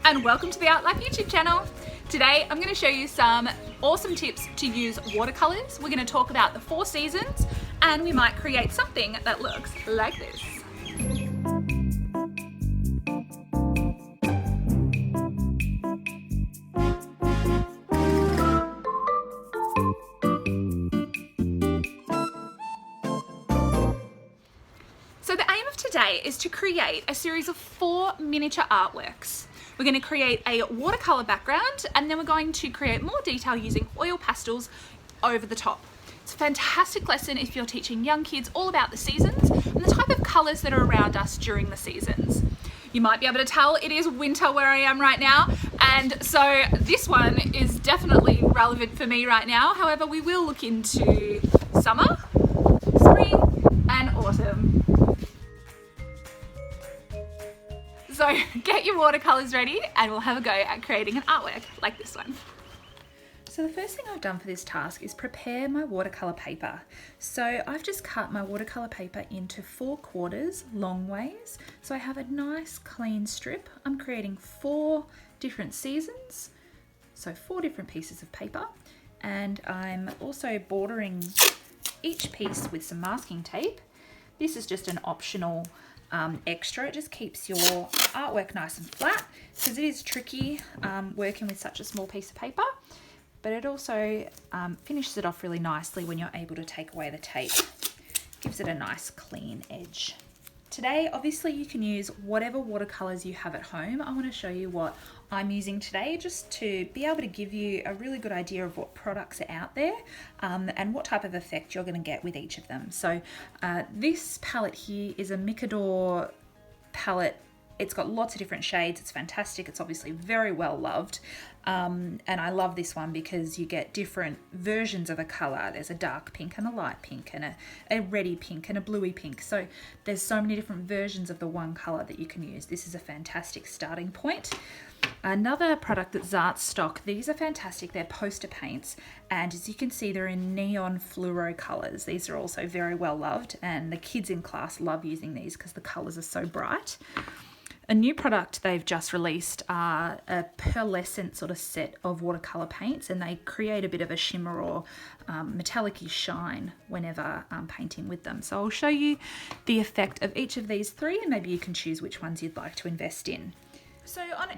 and welcome to the Artlife YouTube channel. Today I'm going to show you some awesome tips to use watercolours. We're going to talk about the 4 seasons and we might create something that looks like this. So the aim of today is to create a series of 4 miniature artworks. We're going to create a watercolour background and then we're going to create more detail using oil pastels over the top. It's a fantastic lesson if you're teaching young kids all about the seasons and the type of colours that are around us during the seasons. You might be able to tell it is winter where I am right now, and so this one is definitely relevant for me right now. However, we will look into summer, spring and autumn. So get your watercolours ready and we'll have a go at creating an artwork like this one. So the first thing I've done for this task is prepare my watercolour paper. So I've just cut my watercolour paper into 4 quarters long ways. So I have a nice clean strip. I'm creating 4 different seasons, so 4 different pieces of paper. And I'm also bordering each piece with some masking tape. This is just an optional extra. It just keeps your artwork nice and flat because it is tricky working with such a small piece of paper, but it also finishes it off really nicely when you're able to take away the tape. Gives it a nice clean edge. Today, obviously you can use whatever watercolors you have at home. I want to show you what I'm using today just to be able to give you a really good idea of what products are out there and what type of effect you're going to get with each of them. So this palette here is a Micador palette. It's got lots of different shades. It's fantastic. It's obviously very well loved. And I love this one because you get different versions of a color. There's a dark pink and a light pink and a reddy pink and a bluey pink. So there's so many different versions of the one color that you can use. This is a fantastic starting point. Another product that's Zart stock, these are fantastic. They're poster paints, and as you can see, they're in neon fluoro colors. These are also very well loved, and the kids in class love using these because the colors are so bright. A new product they've just released are a pearlescent sort of set of watercolor paints, and they create a bit of a shimmer or metallic-y shine whenever painting with them. So I'll show you the effect of each of these 3 and maybe you can choose which ones you'd like to invest in. So on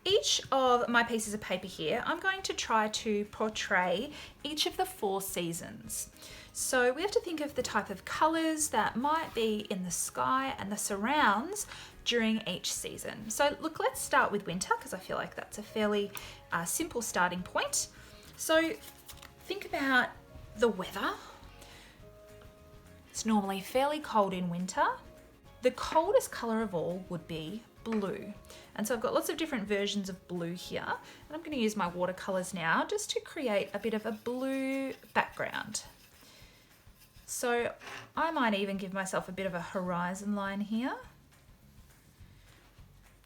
each of my pieces of paper here, I'm going to try to portray each of the 4 seasons. So we have to think of the type of colours that might be in the sky and the surrounds during each season. So look, let's start with winter because I feel like that's a fairly simple starting point. So think about the weather. It's normally fairly cold in winter. The coldest colour of all would be blue. And so I've got lots of different versions of blue here, and I'm going to use my watercolours now just to create a bit of a blue background. So I might even give myself a bit of a horizon line here.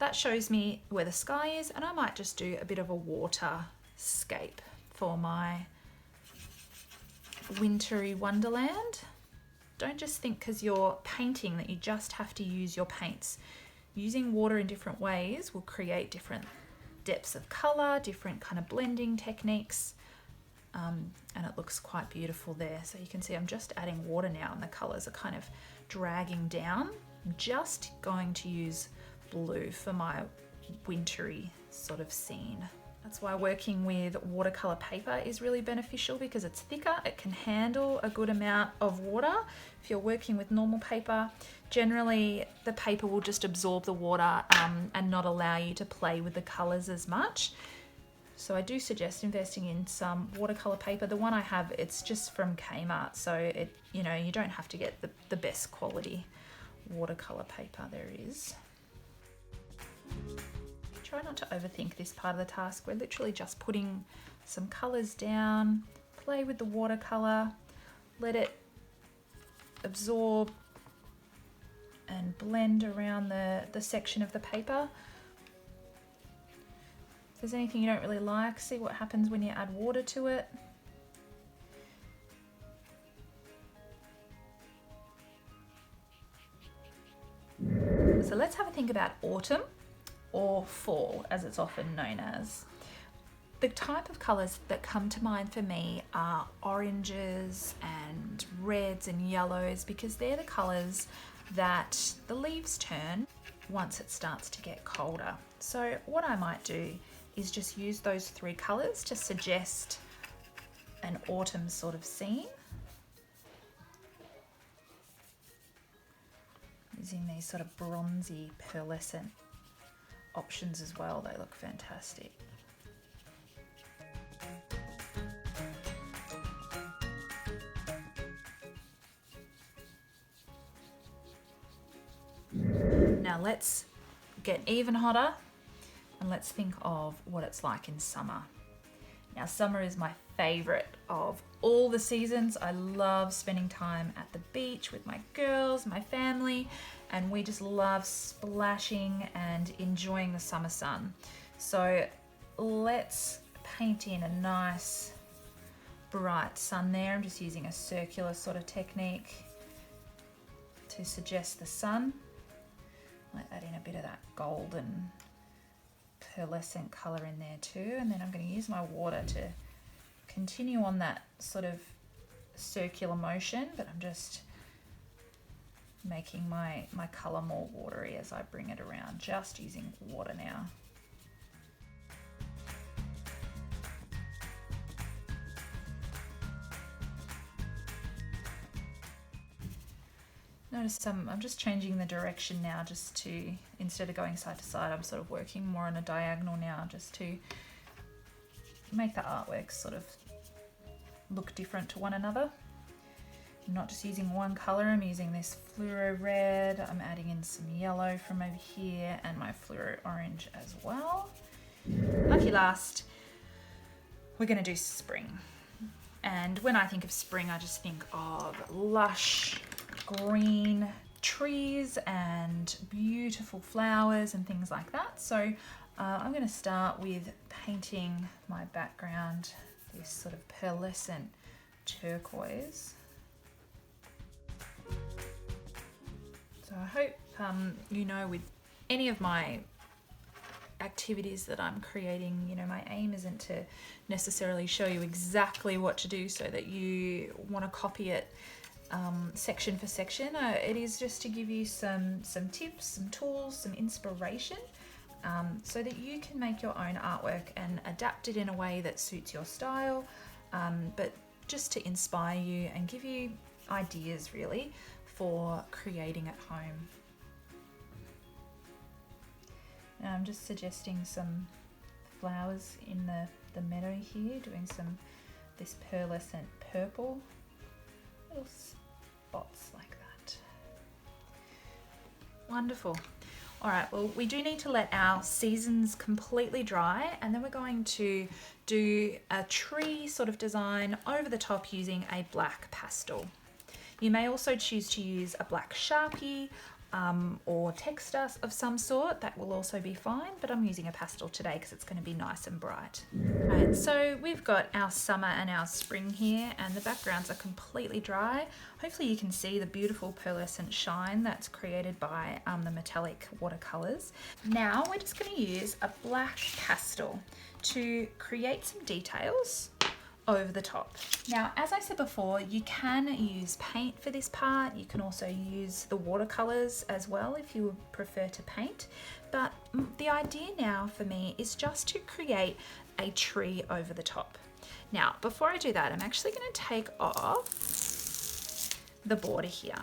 That shows me where the sky is, and I might just do a bit of a waterscape for my wintry wonderland. Don't just think because you're painting that you just have to use your paints. Using water in different ways will create different depths of colour, different kind of blending techniques, and it looks quite beautiful there. So you can see I'm just adding water now and the colours are kind of dragging down. I'm just going to use blue for my wintry sort of scene. That's why working with watercolour paper is really beneficial because it's thicker, it can handle a good amount of water. If you're working with normal paper, generally the paper will just absorb the water and not allow you to play with the colours as much. So I do suggest investing in some watercolour paper. The one I have, it's just from Kmart, so you don't have to get the best quality watercolour paper there is. Try not to overthink this part of the task. We're literally just putting some colours down, play with the watercolour, let it absorb and blend around the section of the paper. If there's anything you don't really like, see what happens when you add water to it. So let's have a think about autumn. or fall, as it's often known as. The type of colours that come to mind for me are oranges and reds and yellows, because they're the colours that the leaves turn once it starts to get colder. So what I might do is just use those three colours to suggest an autumn sort of scene. Using these sort of bronzy pearlescent options as well, they look fantastic. Now let's get even hotter and let's think of what it's like in summer. Now summer is my favourite of all the seasons. I love spending time at the beach with my girls, my family, and we just love splashing and enjoying the summer sun. So let's paint in a nice bright sun there. I'm just using a circular sort of technique to suggest the sun. Might add in a bit of that golden pearlescent colour in there too, and then I'm going to use my water to continue on that sort of circular motion, but I'm just making my colour more watery as I bring it around, just using water now. Notice I'm just changing the direction now, just to, instead of going side to side, I'm sort of working more on a diagonal now, just to make the artwork sort of look different to one another. I'm not just using one colour, I'm using this fluoro red, I'm adding in some yellow from over here, and my fluoro orange as well. Lucky last, we're going to do spring. And when I think of spring, I just think of lush green trees and beautiful flowers and things like that. So I'm going to start with painting my background this sort of pearlescent turquoise. So I hope you know, with any of my activities that I'm creating, you know, my aim isn't to necessarily show you exactly what to do so that you want to copy it section for section. It is just to give you some tips, some tools, some inspiration, so that you can make your own artwork and adapt it in a way that suits your style, but just to inspire you and give you ideas really for creating at home. Now I'm just suggesting some flowers in the meadow here, doing this pearlescent purple, little spots like that. Wonderful. All right, well, we do need to let our seasons completely dry, and then we're going to do a tree sort of design over the top using a black pastel. You may also choose to use a black Sharpie or texture of some sort. That will also be fine, but I'm using a pastel today because it's going to be nice and bright. Right, so we've got our summer and our spring here, and the backgrounds are completely dry. Hopefully you can see the beautiful pearlescent shine that's created by the metallic watercolours. Now we're just going to use a black pastel to create some details over the top. Now, as I said before, you can use paint for this part. You can also use the watercolors as well if you would prefer to paint. But the idea now for me is just to create a tree over the top. Now, before I do that, I'm actually going to take off the border here.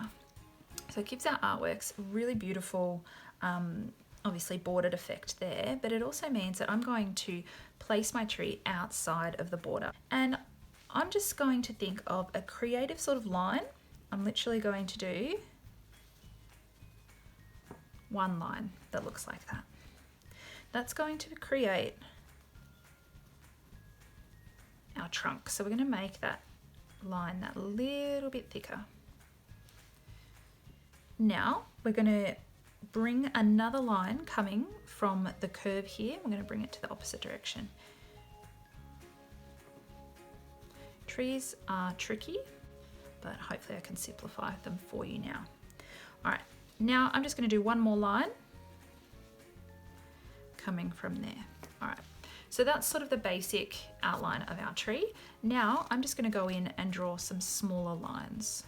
So it gives our artworks really beautiful, obviously bordered effect there, but it also means that I'm going to place my tree outside of the border. And I'm just going to think of a creative sort of line. I'm literally going to do one line that looks like that. That's going to create our trunk. So we're going to make that line that little bit thicker. Now we're going to bring another line coming from the curve here. We're going to bring it to the opposite direction. Trees are tricky, but hopefully I can simplify them for you now. All right, now I'm just going to do one more line, coming from there. All right, so that's sort of the basic outline of our tree. Now I'm just going to go in and draw some smaller lines.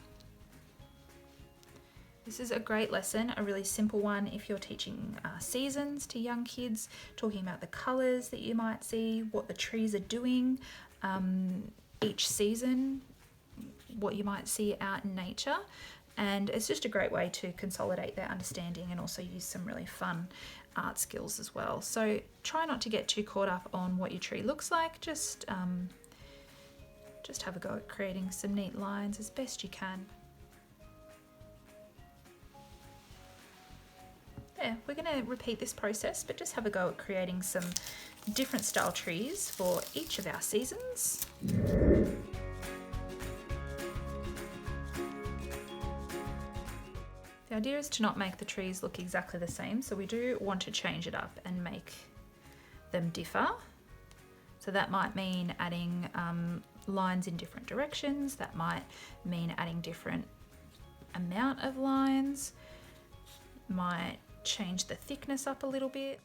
This is a great lesson, a really simple one if you're teaching seasons to young kids, talking about the colours that you might see, what the trees are doing each season, what you might see out in nature. And it's just a great way to consolidate their understanding and also use some really fun art skills as well. So try not to get too caught up on what your tree looks like, just have a go at creating some neat lines as best you can. Yeah, we're going to repeat this process, but just have a go at creating some different style trees for each of our seasons. The idea is to not make the trees look exactly the same, so we do want to change it up and make them differ. So that might mean adding lines in different directions, that might mean adding different amount of lines, might change the thickness up a little bit.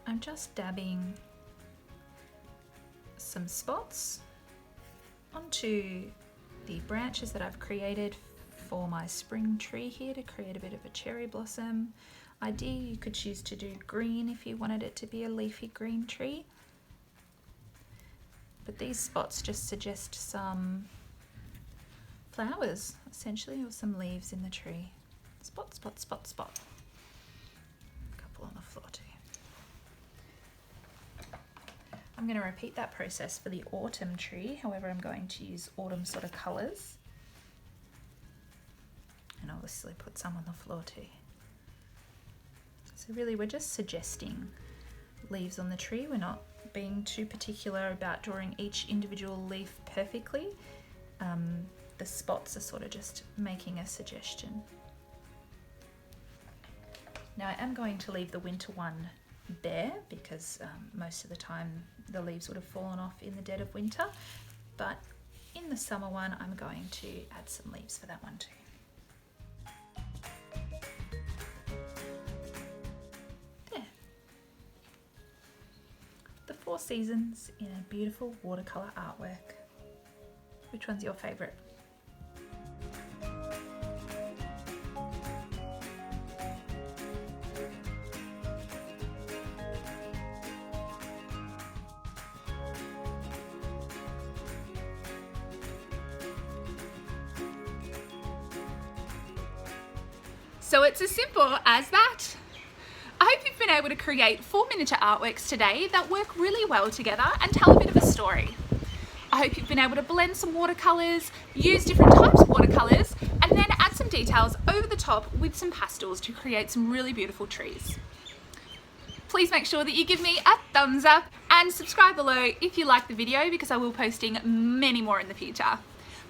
I'm just dabbing some spots onto the branches that I've created for my spring tree here to create a bit of a cherry blossom idea. You could choose to do green if you wanted it to be a leafy green tree. But these spots just suggest some flowers, essentially, or some leaves in the tree. Spot, spot, spot, spot. A couple on the floor too. I'm going to repeat that process for the autumn tree, however I'm going to use autumn sort of colours. And obviously put some on the floor too. So really we're just suggesting leaves on the tree. We're not being too particular about drawing each individual leaf perfectly. The spots are sort of just making a suggestion. Now I am going to leave the winter one bare because most of the time the leaves would have fallen off in the dead of winter, but in the summer one I'm going to add some leaves for that one too. There. The 4 seasons in a beautiful watercolour artwork. Which one's your favourite? So it's as simple as that. I hope you've been able to create 4 miniature artworks today that work really well together and tell a bit of a story. I hope you've been able to blend some watercolours, use different types of watercolours, and then add some details over the top with some pastels to create some really beautiful trees. Please make sure that you give me a thumbs up and subscribe below if you like the video, because I will be posting many more in the future.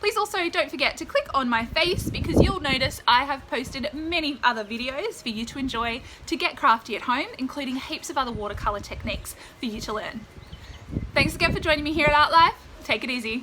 Please also don't forget to click on my face, because you'll notice I have posted many other videos for you to enjoy to get crafty at home, including heaps of other watercolour techniques for you to learn. Thanks again for joining me here at Artlife. Take it easy.